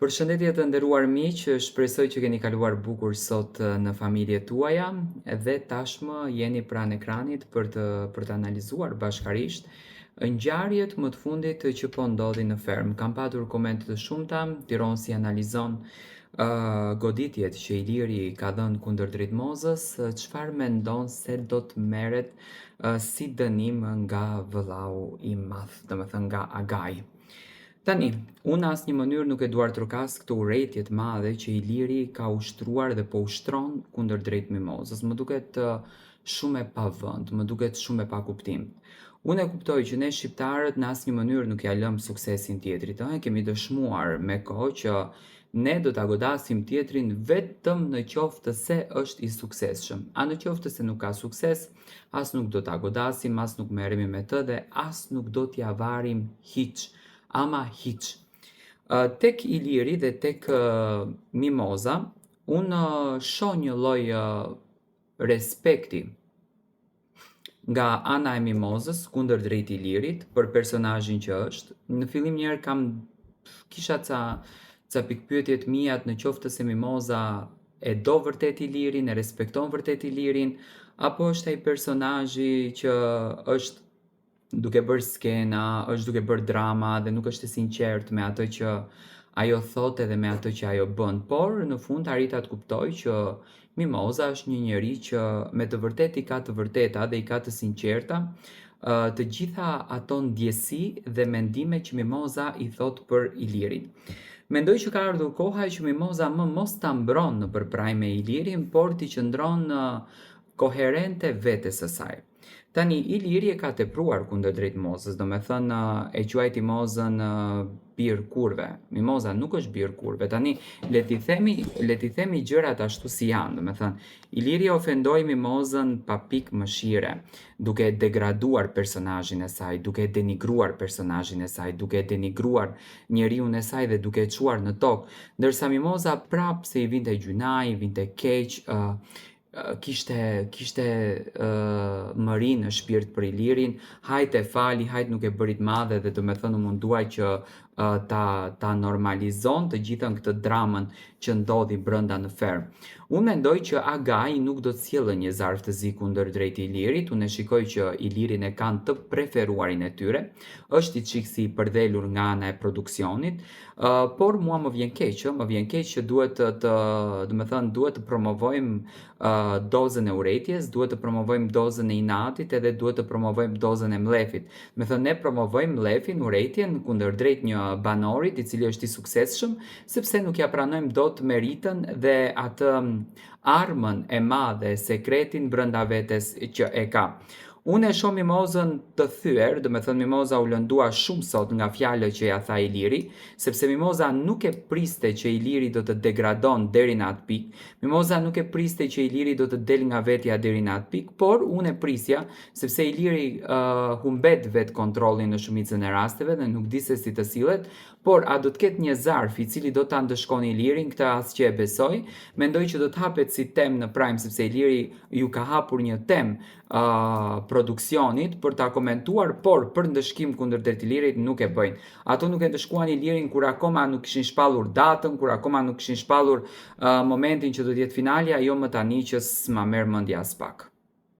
Përshëndetje të nderuar miq, shpresoj që keni kaluar bukur sot në familjet tuaja dhe tashmë jeni pranë ekranit për të analizuar bashkarisht ngjarjet më të fundit që po ndodhin në ferm. Kam patur komente të shumta, Tironsi analizon goditjet që Iliri ka dhënë kundër Drejtmozës, çfarë mendon se do të merret si dënim nga vëllau i madh, domethënë nga Agai. Tani, unë asnjë mënyrë nuk e duar trokas këtë urrëtie të madhe që Iliri ka ushtruar dhe po ushtron kundër Drejt Mimozës. Më duket shumë e pavënd, më duket shumë e pa kuptim. Unë e kuptoj që ne shqiptarët në asnjë mënyrë nuk ja lëm suksesin tjetrit, kemi dëshmuar me kohë që ne do ta godasim tjetrin vetëm në qoftë se është i suksesshëm. A në qoftë se nuk ka sukses, as nuk do ta godasim, as nuk merremi me të dhe as nuk do t'ia varim hiç. Ama hiç. Tek Iliri dhe tek Mimoza, unë shoh një lloj respekti nga ana e Mimozës kundër drejt Ilirit për personazhin që është. Në fillim njerë kisha ca pikpyetje të mia në qoftë se Mimoza e do vërtet Ilirin, e respekton vërtet Ilirin, apo është ai personazhi që është duke bërë skena, është duke bërë drama dhe nuk është e sinqert me atë që ajo thotë dhe me atë që ajo bën. Por në fund arrita të kuptoj që Mimoza është një njeri që me të vërtetë i ka të vërteta dhe i ka të sinqerta të gjitha ato ndjesi dhe mendime që Mimoza i thot për Ilirin. Mendoj që ka ardhur koha që Mimoza më mos ta mbron në përpraj me Ilirin, por t'i qëndron koherente vetes së saj. Tani, Iliri e ka tepruar kundër drejt Mozës, do me thënë e quajti Mozën bir kurve. Mimoza nuk është bir kurve. Tani, le t'i themi gjërat ashtu si janë, do me thënë, Iliri ofendoi Mimozën pa pikë mëshire, duke degraduar personazhin e saj, duke denigruar personazhin e saj, duke denigruar njeriun e saj dhe duke e çuar në tokë, ndërsa Mimoza prapë se i vinte gjunaj, i vinte keq, kishte mëri në shpirt për Ilirin, hajt e fali, hajt nuk e bërit madhe dhe do me thënë munduaj që ta normalizon të gjithën këtë dramën që ndodhi brenda në ferm. Unë mendoj që Agai nuk do të sjellë një zarf të zi kundër drejt Ilirit, unë e shikoj që Ilirin e kanë të preferuarin e tyre, është i çiksi i përdhelur nga ana e produksionit, por mua më vjen keq që duhet të promovojmë dozën e urrëties, duhet të promovojmë dozën e inatit edhe duhet të promovojmë dozën e mlefit. Me thënë ne promovojmë mlefin, urrëtien kundër drejt një banorit i cili është i suksesshëm, sepse nuk ja pranojmë dot meritën dhe atë armën e madhe, sekretin brenda vetes që e ka. Unë e shoh Mimozën të thyer, do me thënë Mimoza u lëndua shumë sot nga fjalët që ja tha Iliri, sepse Mimoza nuk e priste që Iliri do të degradon deri në atë pikë, Mimoza nuk e priste që Iliri do të del nga vetja deri në atë pikë, por unë e prisja, sepse Iliri humbet vetë kontrollin në shumicën e rasteve dhe nuk di se si të sillet, por a do të ketë një zarf i cili do ta ndëshkon Ilirin, këtë as që e besoj, mendoj që do të hapet si temë në Prime, sepse Iliri ju ka hapur një temë produksionit për ta komentuar, por për ndëshkim kundër drejt Ilirit nuk e bëjnë. Ato nuk e ndëshkuan Ilirin kur akoma nuk kishin shpallur datën, kur akoma nuk kishin shpallur momentin që do të jetë finalja, jo më tani që s'ma merr mendja as pak.